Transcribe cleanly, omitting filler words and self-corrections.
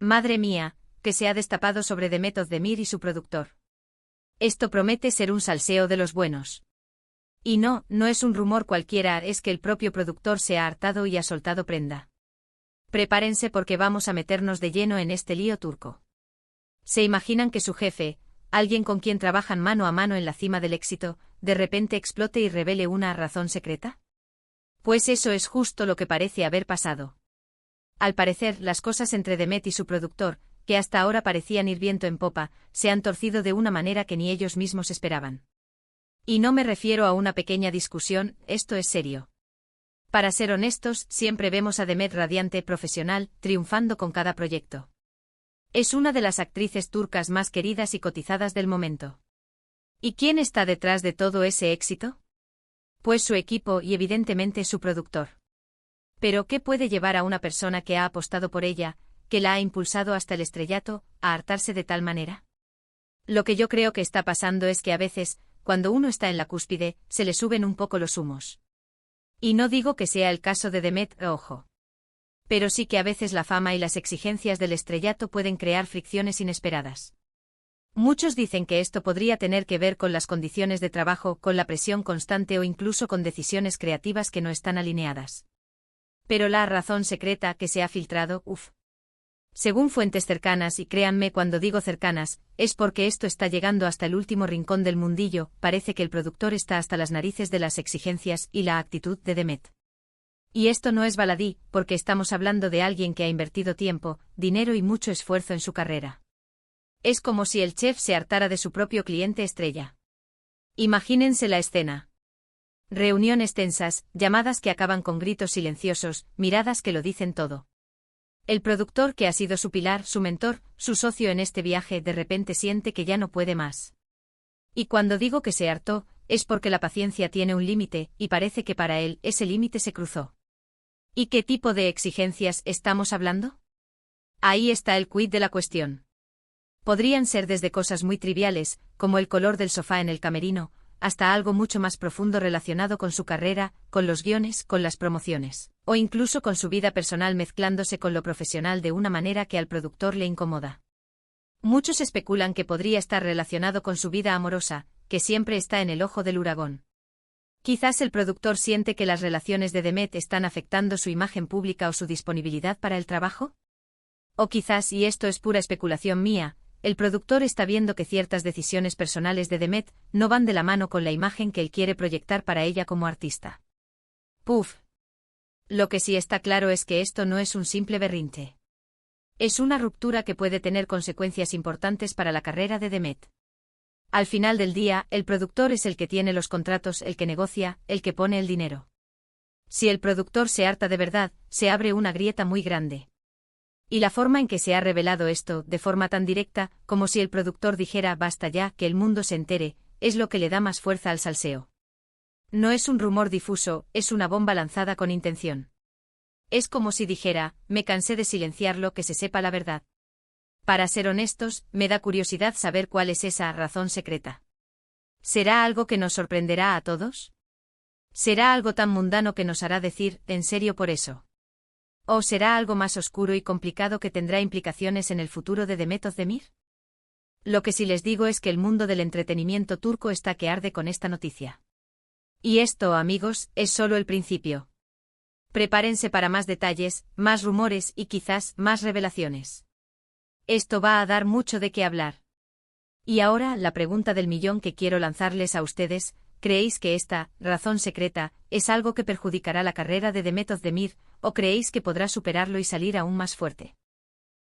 Madre mía, que se ha destapado sobre Demet Özdemir y su productor. Esto promete ser un salseo de los buenos. Y no, no es un rumor cualquiera, es que el propio productor se ha hartado y ha soltado prenda. Prepárense porque vamos a meternos de lleno en este lío turco. ¿Se imaginan que su jefe, alguien con quien trabajan mano a mano en la cima del éxito, de repente explote y revele una razón secreta? Pues eso es justo lo que parece haber pasado. Al parecer, las cosas entre Demet y su productor, que hasta ahora parecían ir viento en popa, se han torcido de una manera que ni ellos mismos esperaban. Y no me refiero a una pequeña discusión, esto es serio. Para ser honestos, siempre vemos a Demet radiante, profesional, triunfando con cada proyecto. Es una de las actrices turcas más queridas y cotizadas del momento. ¿Y quién está detrás de todo ese éxito? Pues su equipo y evidentemente su productor. Pero ¿qué puede llevar a una persona que ha apostado por ella, que la ha impulsado hasta el estrellato, a hartarse de tal manera? Lo que yo creo que está pasando es que a veces, cuando uno está en la cúspide, se le suben un poco los humos. Y no digo que sea el caso de Demet, ojo. Pero sí que a veces la fama y las exigencias del estrellato pueden crear fricciones inesperadas. Muchos dicen que esto podría tener que ver con las condiciones de trabajo, con la presión constante o incluso con decisiones creativas que no están alineadas. Pero la razón secreta que se ha filtrado, según fuentes cercanas, y créanme cuando digo cercanas, es porque esto está llegando hasta el último rincón del mundillo, parece que el productor está hasta las narices de las exigencias y la actitud de Demet. Y esto no es baladí, porque estamos hablando de alguien que ha invertido tiempo, dinero y mucho esfuerzo en su carrera. Es como si el chef se hartara de su propio cliente estrella. Imagínense la escena. Reuniones tensas, llamadas que acaban con gritos silenciosos, miradas que lo dicen todo. El productor que ha sido su pilar, su mentor, su socio en este viaje, de repente siente que ya no puede más. Y cuando digo que se hartó, es porque la paciencia tiene un límite, y parece que para él ese límite se cruzó. ¿Y qué tipo de exigencias estamos hablando? Ahí está el quid de la cuestión. Podrían ser desde cosas muy triviales, como el color del sofá en el camerino, hasta algo mucho más profundo relacionado con su carrera, con los guiones, con las promociones, o incluso con su vida personal mezclándose con lo profesional de una manera que al productor le incomoda. Muchos especulan que podría estar relacionado con su vida amorosa, que siempre está en el ojo del huracán. Quizás el productor siente que las relaciones de Demet están afectando su imagen pública o su disponibilidad para el trabajo. O quizás, y esto es pura especulación mía, el productor está viendo que ciertas decisiones personales de Demet no van de la mano con la imagen que él quiere proyectar para ella como artista. Puf. Lo que sí está claro es que esto no es un simple berrinche. Es una ruptura que puede tener consecuencias importantes para la carrera de Demet. Al final del día, el productor es el que tiene los contratos, el que negocia, el que pone el dinero. Si el productor se harta de verdad, se abre una grieta muy grande. Y la forma en que se ha revelado esto, de forma tan directa, como si el productor dijera basta ya, que el mundo se entere, es lo que le da más fuerza al salseo. No es un rumor difuso, es una bomba lanzada con intención. Es como si dijera, me cansé de silenciarlo, que se sepa la verdad. Para ser honestos, me da curiosidad saber cuál es esa razón secreta. ¿Será algo que nos sorprenderá a todos? ¿Será algo tan mundano que nos hará decir, en serio por eso? ¿O será algo más oscuro y complicado que tendrá implicaciones en el futuro de Demet Özdemir? Lo que sí les digo es que el mundo del entretenimiento turco está que arde con esta noticia. Y esto, amigos, es solo el principio. Prepárense para más detalles, más rumores y quizás más revelaciones. Esto va a dar mucho de qué hablar. Y ahora, la pregunta del millón que quiero lanzarles a ustedes: ¿creéis que esta razón secreta es algo que perjudicará la carrera de Demet Özdemir, o creéis que podrá superarlo y salir aún más fuerte?